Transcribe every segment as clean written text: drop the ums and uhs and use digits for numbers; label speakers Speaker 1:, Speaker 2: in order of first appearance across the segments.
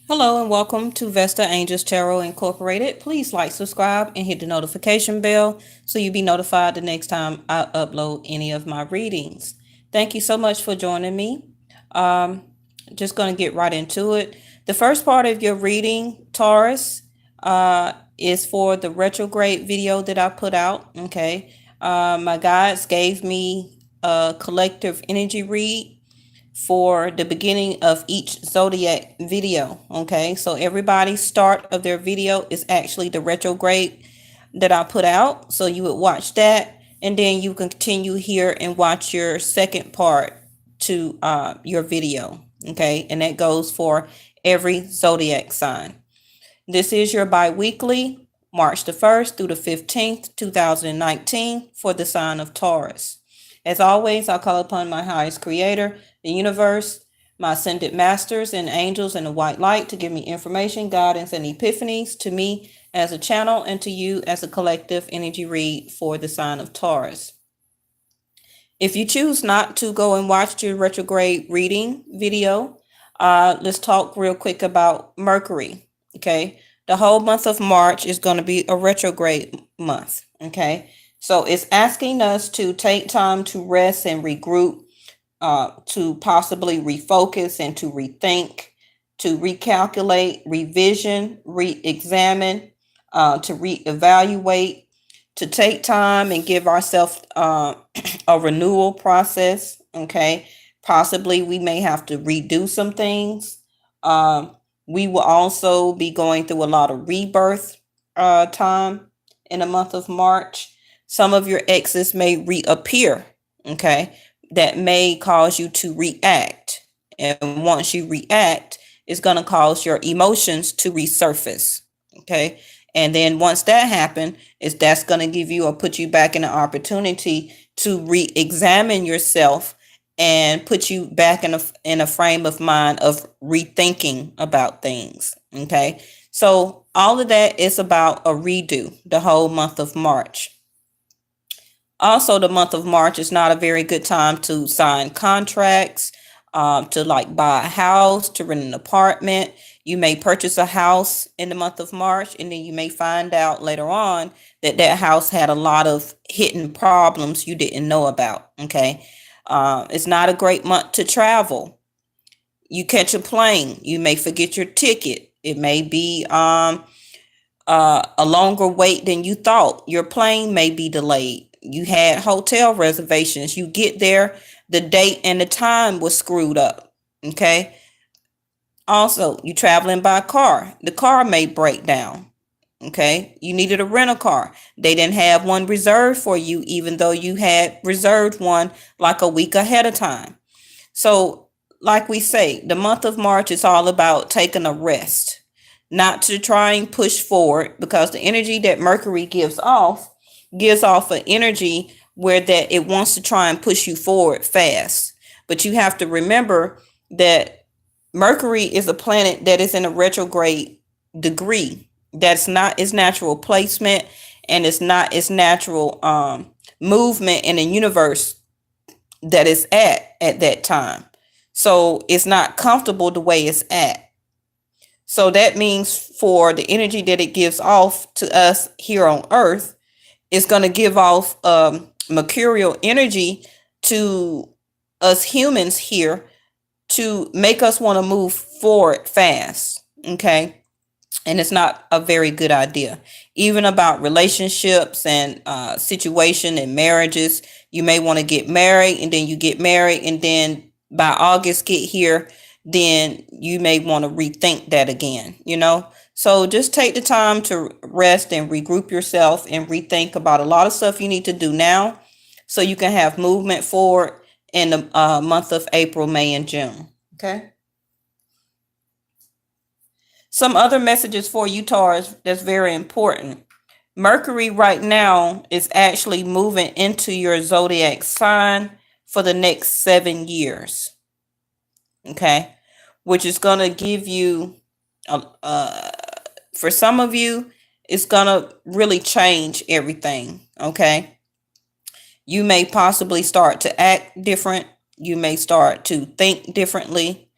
Speaker 1: Hello and welcome to Vesta Angels Tarot Incorporated. Please like, subscribe, and hit the notification bell so you'll be notified the next time I upload any of my readings. Thank you so much for joining me. Um, just going to get right into it. The first part of your reading, Taurus, is for the retrograde video that I put out. Okay. My guides gave me a collective energy read for the beginning of each zodiac video. Okay, so everybody's start of their video is actually the retrograde that I put out. So you would watch that, and then you continue here and watch your second part to your video. Okay, and that goes for every zodiac sign. This is your bi-weekly, March the 1st through the 15th, 2019, for the sign of Taurus. As always, I call upon my highest creator, the universe, my ascended masters and angels in the white light to give me information, guidance, and epiphanies to me as a channel and to you as a collective energy read for the sign of Taurus. If you choose not to go and watch your retrograde reading video, let's talk real quick about Mercury. Okay, the whole month of March is going to be a retrograde month. Okay, so it's asking us to take time to rest and regroup, to possibly refocus and to rethink, to recalculate, revision, re-examine, to reevaluate, to take time and give ourselves a renewal process. Okay, possibly we may have to redo some things. We will also be going through a lot of rebirth time in the month of March. Some of your exes may reappear. Okay, that may cause you to react. And once you react, it's going to cause your emotions to resurface. Okay. And then once that happens, that's going to give you or put you back in an opportunity to re-examine yourself and put you back in a frame of mind of rethinking about things. Okay. So all of that is about a redo the whole month of March. Also, the month of March is not a very good time to sign contracts, to like buy a house, to rent an apartment. You may purchase a house in the month of March, and then you may find out later on that that house had a lot of hidden problems you didn't know about. Okay. It's not a great month to travel. You catch a plane, you may forget your ticket. It may be a longer wait than you thought. Your plane may be delayed. You had hotel reservations. You get there, the date and the time was screwed up. Okay. Also, you traveling by car. The car may break down. Okay. You needed a rental car. They didn't have one reserved for you, even though you had reserved one like a week ahead of time. So, like we say, the month of March is all about taking a rest, not to try and push forward, because the energy that Mercury gives off an energy where that it wants to try and push you forward fast. But you have to remember that Mercury is a planet that is in a retrograde degree. That's not its natural placement, and it's not its natural movement in the universe that it's at that time. So it's not comfortable the way it's at. So that means for the energy that it gives off to us here on Earth, it's going to give off mercurial energy to us humans here to make us want to move forward fast. Okay. And it's not a very good idea. Even about relationships and situation and marriages, you may want to get married, and then you get married, and then by August get here, then you may want to rethink that again, you know? So just take the time to rest and regroup yourself and rethink about a lot of stuff you need to do now so you can have movement forward in the month of April, May, and June. Okay. Some other messages for you, Taurus, that's very important. Mercury right now is actually moving into your zodiac sign for the next 7 years. Okay. Which is going to give you, for some of you, it's going to really change everything. Okay. You may possibly start to act different. You may start to think differently.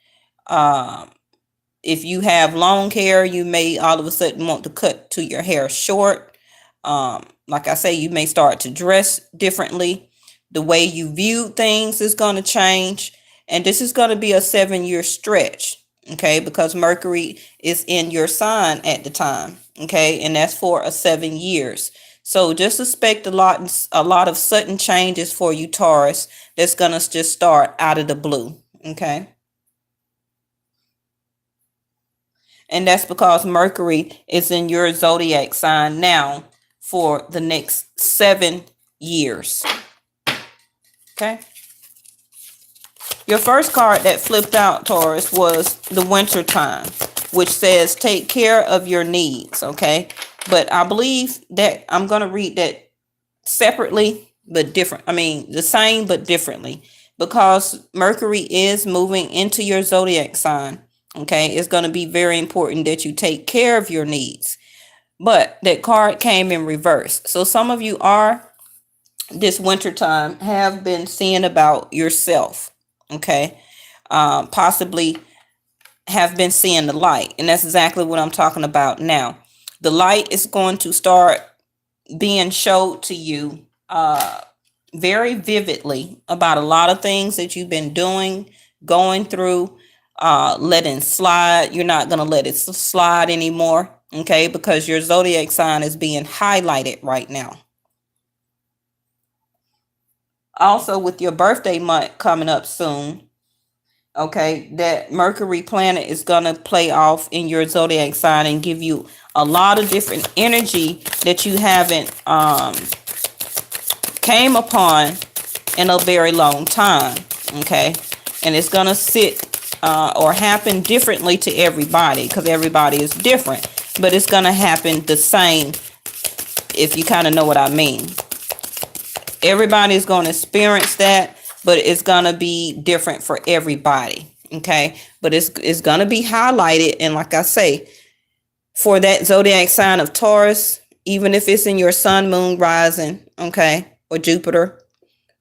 Speaker 1: If you have long hair, you may all of a sudden want to cut to your hair short. Like I say, you may start to dress differently. The way you view things is going to change. And this is going to be a 7-year stretch. Okay, because Mercury is in your sign at the time. Okay, and that's for 7 years. So just expect a lot of sudden changes for you, Taurus. That's gonna just start out of the blue. Okay, and that's because Mercury is in your zodiac sign now for the next 7 years. Okay. Your first card that flipped out, Taurus, was the winter time, which says take care of your needs, okay? But I believe that I'm going to read that separately, but different. I mean, the same, but differently, because Mercury is moving into your zodiac sign, okay? It's going to be very important that you take care of your needs. But that card came in reverse. So some of you are, this winter time, have been seeing about yourself. Okay, possibly have been seeing the light, and that's exactly what I'm talking about now. The light is going to start being showed to you very vividly about a lot of things that you've been doing, going through, letting slide. You're not going to let it slide anymore, okay, because your zodiac sign is being highlighted right now. Also, with your birthday month coming up soon, okay, that Mercury planet is going to play off in your zodiac sign and give you a lot of different energy that you haven't came upon in a very long time, okay? And it's going to sit or happen differently to everybody, because everybody is different, but it's going to happen the same, if you kind of know what I mean. Everybody's going to experience that, but it's going to be different for everybody. Okay. But it's going to be highlighted. And like I say, for that zodiac sign of Taurus, even if it's in your sun, moon, rising, okay, or Jupiter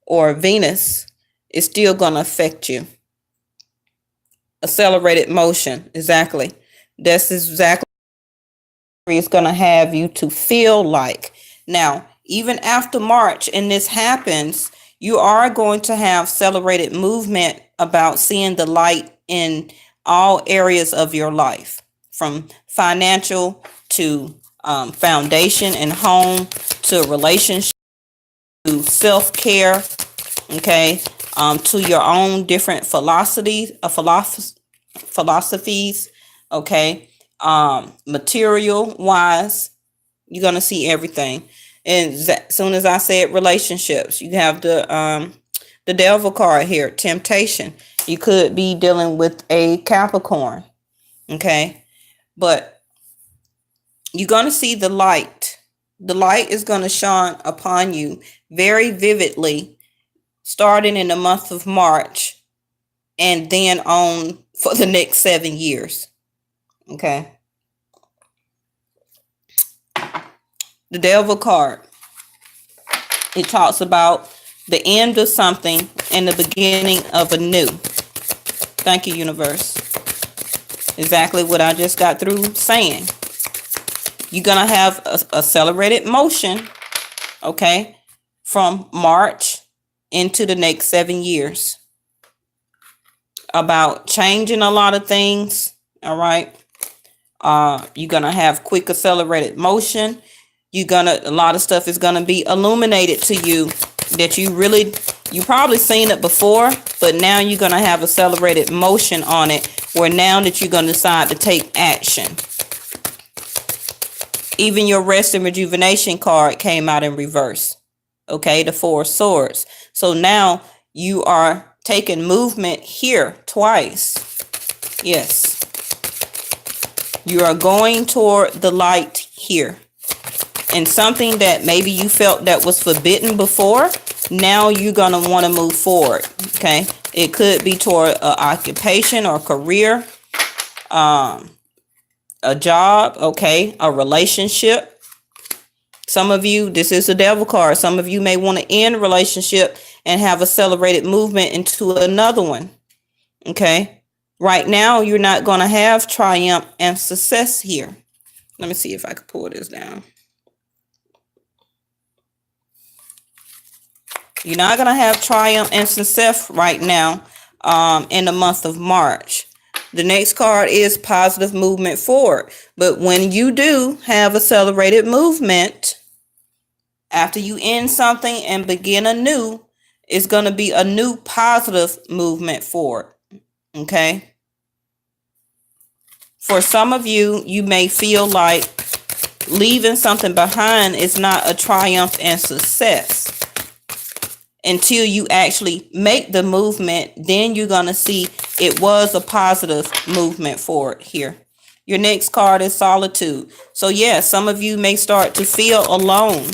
Speaker 1: or Venus, it's still going to affect you. Accelerated motion. Exactly. That's exactly what it's going to have you to feel like. Now, even after March and this happens, you are going to have accelerated movement about seeing the light in all areas of your life, from financial to foundation and home, to relationship, to self-care, okay, to your own different philosophies, okay, material wise, you're going to see everything. And as soon as I said relationships, you have the devil card here, temptation. You could be dealing with a Capricorn, okay? But you're going to see the light. The light is going to shine upon you very vividly, starting in the month of March and then on for the next 7 years, okay? The devil card, it talks about the end of something and the beginning of a new. Thank you, universe. Exactly what I just got through saying. You're going to have a accelerated motion, okay, from March into the next 7 years. About changing a lot of things, all right? You're going to have quick accelerated motion. A lot of stuff is going to be illuminated to you that you probably seen it before, but now you're going to have accelerated motion on it, where now that you're going to decide to take action. Even your rest and rejuvenation card came out in reverse. Okay, the Four of Swords. So now you are taking movement here twice. Yes. You are going toward the light here. And something that maybe you felt that was forbidden before, now you're going to want to move forward. Okay. It could be toward an occupation or career, a job. Okay. A relationship. Some of you, this is the devil card. Some of you may want to end a relationship and have accelerated movement into another one. Okay. Right now, you're not going to have triumph and success here. Let me see if I can pull this down. You're not going to have triumph and success right now in the month of March. The next card is positive movement forward. But when you do have accelerated movement, after you end something and begin anew, it's going to be a new positive movement forward. Okay? For some of you, you may feel like leaving something behind is not a triumph and success. Until you actually make the movement, then you're going to see it was a positive movement forward here. Your next card is solitude. So yes, some of you may start to feel alone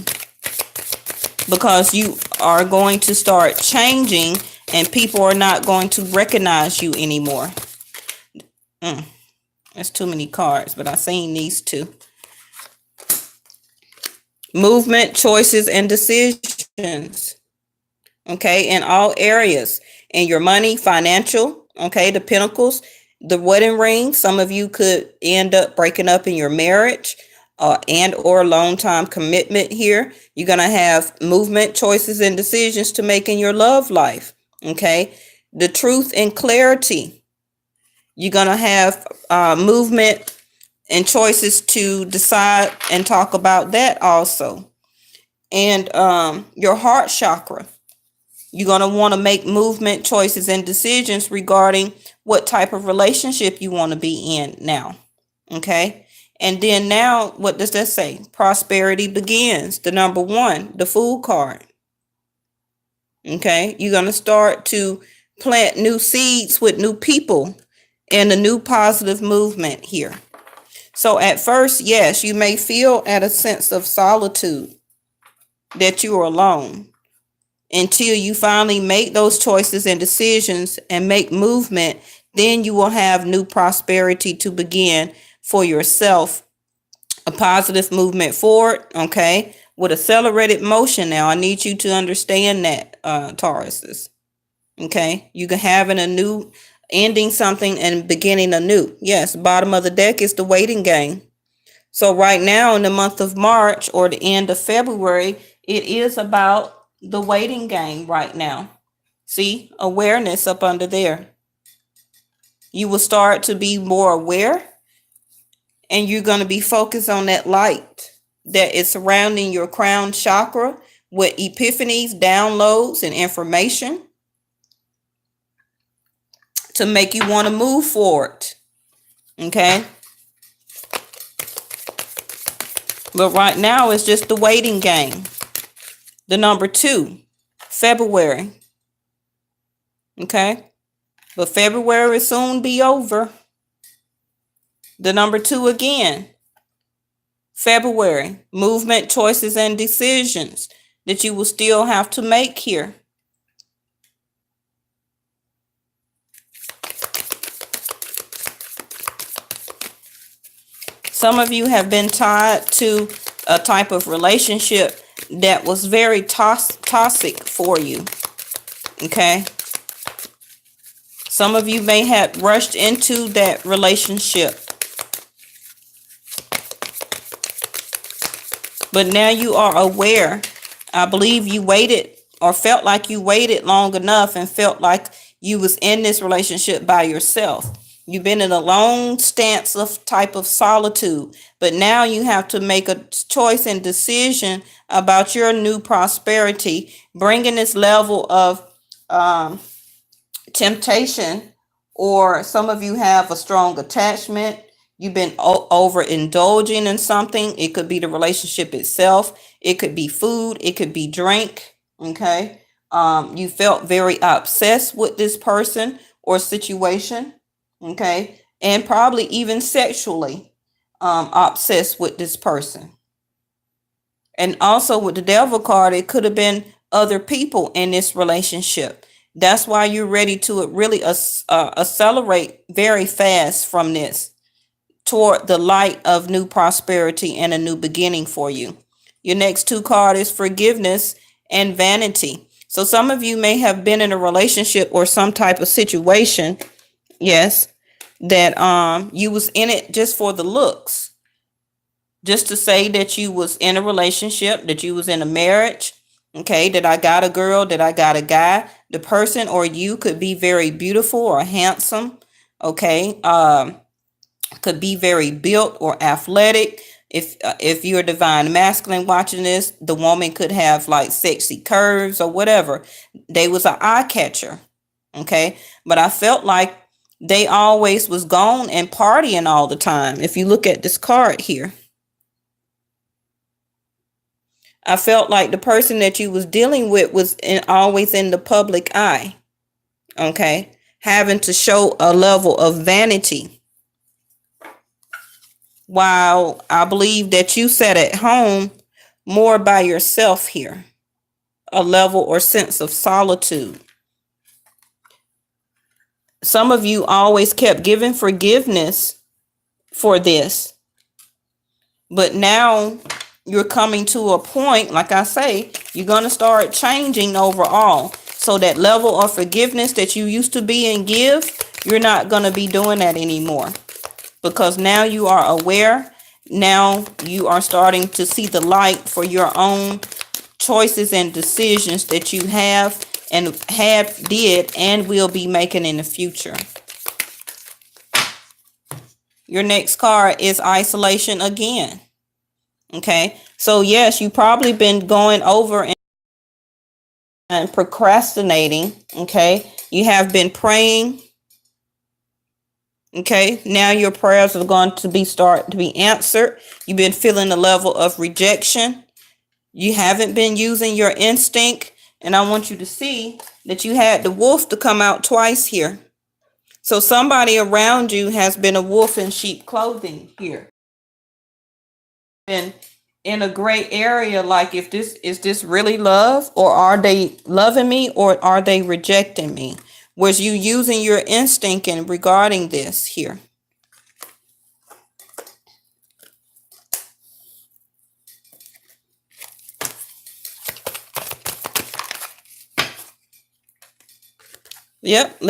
Speaker 1: because you are going to start changing and people are not going to recognize you anymore. That's too many cards, but I've seen these two. Movement, choices, and decisions. Okay, in all areas, in your money, financial, okay, the pentacles, the wedding ring. Some of you could end up breaking up in your marriage and or long time commitment here. You're going to have movement, choices, and decisions to make in your love life. Okay, the truth and clarity. You're going to have movement and choices to decide and talk about that also. And your heart chakra. You're going to want to make movement, choices, and decisions regarding what type of relationship you want to be in now. Okay. And then now, what does that say? Prosperity begins. The number 1, the Fool card. Okay. You're going to start to plant new seeds with new people and a new positive movement here. So at first, yes, you may feel at a sense of solitude that you are alone. Until you finally make those choices and decisions and make movement, then you will have new prosperity to begin for yourself. A positive movement forward, okay, with accelerated motion. Now, I need you to understand that, Tauruses. Okay, you can have a new ending something and beginning anew. Yes, bottom of the deck is the waiting game. So right now in the month of March or the end of February, it is about the waiting game right now. See, awareness up under there. You will start to be more aware and you're going to be focused on that light that is surrounding your crown chakra with epiphanies, downloads, and information to make you want to move forward. Okay. But right now it's just the waiting game. The number 2, February. Okay. But February will soon be over. The number 2 again. February. Movement, choices, and decisions that you will still have to make here. Some of you have been tied to a type of relationship that was very toxic for you. Okay. Some of you may have rushed into that relationship. But now you are aware. I believe you waited or felt like you waited long enough and felt like you was in this relationship by yourself. You've been in a long stance of type of solitude, but now you have to make a choice and decision about your new prosperity, bringing this level of temptation, or some of you have a strong attachment. You've been overindulging in something. It could be the relationship itself. It could be food. It could be drink. Okay. You felt very obsessed with this person or situation. Okay. And probably even sexually obsessed with this person. And also with the Devil card, it could have been other people in this relationship. That's why you're ready to really accelerate very fast from this toward the light of new prosperity and a new beginning for you. Your next 2 card is forgiveness and vanity. So some of you may have been in a relationship or some type of situation, yes, that you was in it just for the looks, just to say that you was in a relationship, that you was in a marriage. Okay, that I got a girl, that I got a guy. The person or you could be very beautiful or handsome. Okay, could be very built or athletic. If you're divine masculine watching this, the woman could have like sexy curves or whatever. They was an eye catcher. Okay, but I felt like they always was gone and partying all the time. If you look at this card here, I felt like the person that you was dealing with was always in the public eye. Okay, having to show a level of vanity, while I believe that you sat at home more by yourself here, a level or sense of solitude. Some of you always kept giving forgiveness for this, but now you're coming to a point, like I say, you're going to start changing overall. So that level of forgiveness that you used to be and give, you're not going to be doing that anymore, because now you are aware. Now you are starting to see the light for your own choices and decisions that you have did and will be making in the future. Your next card is isolation again. Okay, so yes, you probably been going over and procrastinating. Okay, you have been praying. Okay, now your prayers are going to start to be answered. You've been feeling a level of rejection. You haven't been using your instinct, and I want you to see that you had the wolf to come out twice here. So somebody around you has been a wolf in sheep clothing here. Been in a gray area, like, if this is this really love, or are they loving me, or are they rejecting me? Was you using your instinct in regarding this here? Yep.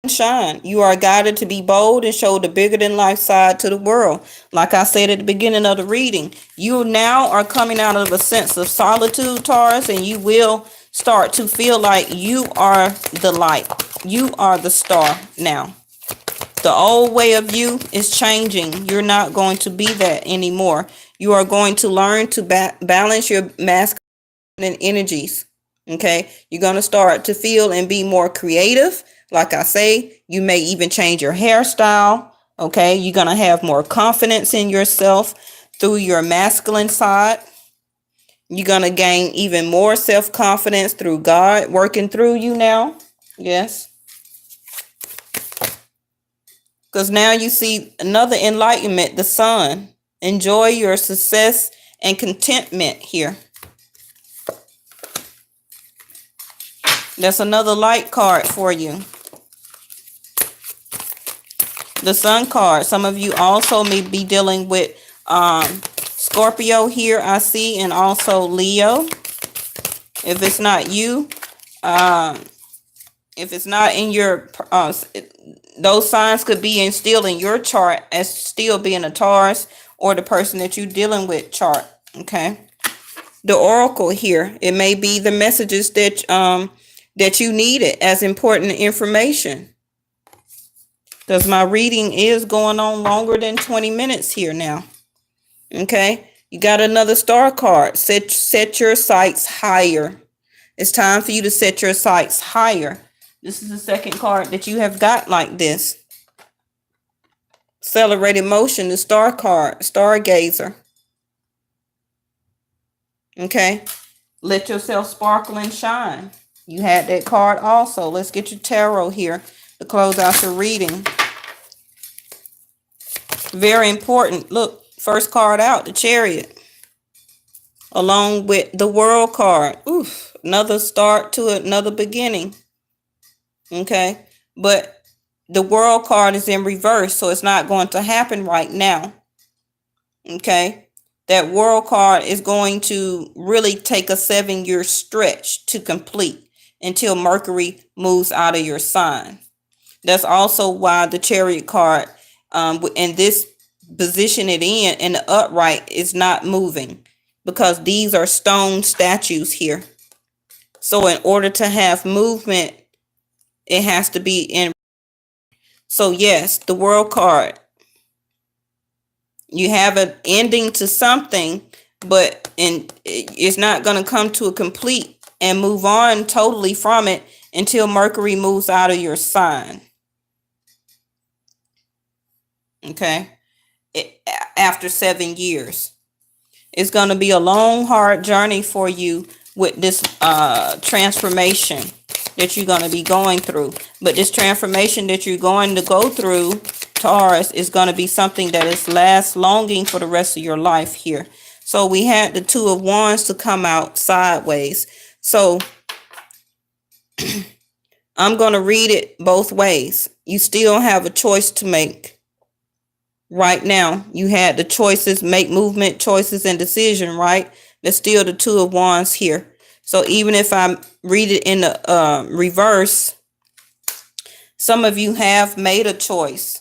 Speaker 1: Shine. You are guided to be bold and show the bigger than life side to the world. Like I said at the beginning of the reading, you now are coming out of a sense of solitude, Taurus, and you will start to feel like you are the light. You are the star now. The old way of you is changing. You're not going to be that anymore. You are going to learn to balance your masculine energies. Okay, you're going to start to feel and be more creative. Like I say, you may even change your hairstyle. Okay, you're going to have more confidence in yourself through your masculine side. You're going to gain even more self-confidence through God working through you now. Yes. Because now you see another enlightenment, the sun. Enjoy your success and contentment here. That's another light card for you. The sun card. Some of you also may be dealing with Scorpio here, I see, and also Leo. If it's not you, if it's not in your, those signs could be still in your chart as still being a Taurus, or the person that you're dealing with chart. Okay. The oracle here, it may be the messages that you needed as important information. Because my reading is going on longer than 20 minutes here now. Okay. You got another star card. Set your sights higher. It's time for you to set your sights higher. This is the second card that you have got like this. Accelerated motion, the star card, stargazer. Okay. Let yourself sparkle and shine. You had that card also. Let's get your tarot here to close out your reading. Very important. Look, first card out, the Chariot. Along with the World card. Oof, another start to another beginning. Okay. But the World card is in reverse, so it's not going to happen right now. Okay. That World card is going to really take a 7-year stretch to complete until Mercury moves out of your sign. That's also why the Chariot card, in this position it in the upright, is not moving, because these are stone statues here. So in order to have movement, it has to be in. So yes, the World card, you have an ending to something, but it's not going to come to a complete and move on totally from it until Mercury moves out of your sign. Okay. After 7 years. It's going to be a long, hard journey for you with this transformation that you're going to be going through. But this transformation that you're going to go through, Taurus, is going to be something that is last longing for the rest of your life here. So we had the Two of Wands to come out sideways. So I'm going to read it both ways. You still have a choice to make. Right now, you had the choices, make movement, choices, and decision, right? There's still the Two of Wands here. So even if I read it in the reverse, some of you have made a choice.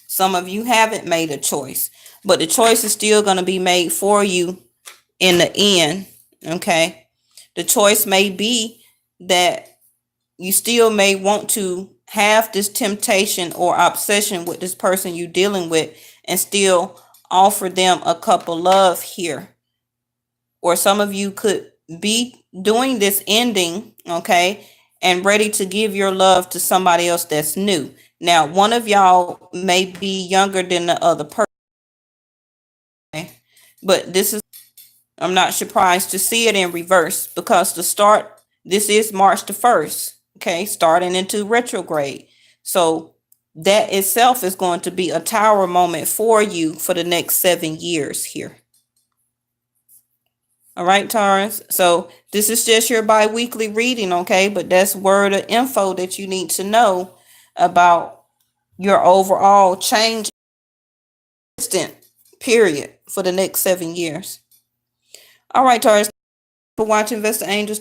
Speaker 1: Some of you haven't made a choice. But the choice is still going to be made for you in the end, okay? The choice may be that you still may want to have this temptation or obsession with this person you're dealing with and still offer them a cup of love here. Or some of you could be doing this ending, okay, and ready to give your love to somebody else that's new. Now, one of y'all may be younger than the other person, okay? But this is, I'm not surprised to see it in reverse, because the start, this is March the 1st, okay, starting into retrograde. So that itself is going to be a tower moment for you for the next 7 years here. All right, Taurus. So this is just your bi-weekly reading, okay? But that's word of info that you need to know about your overall change period for the next 7 years. All right, Taurus, for watching Vesta Angels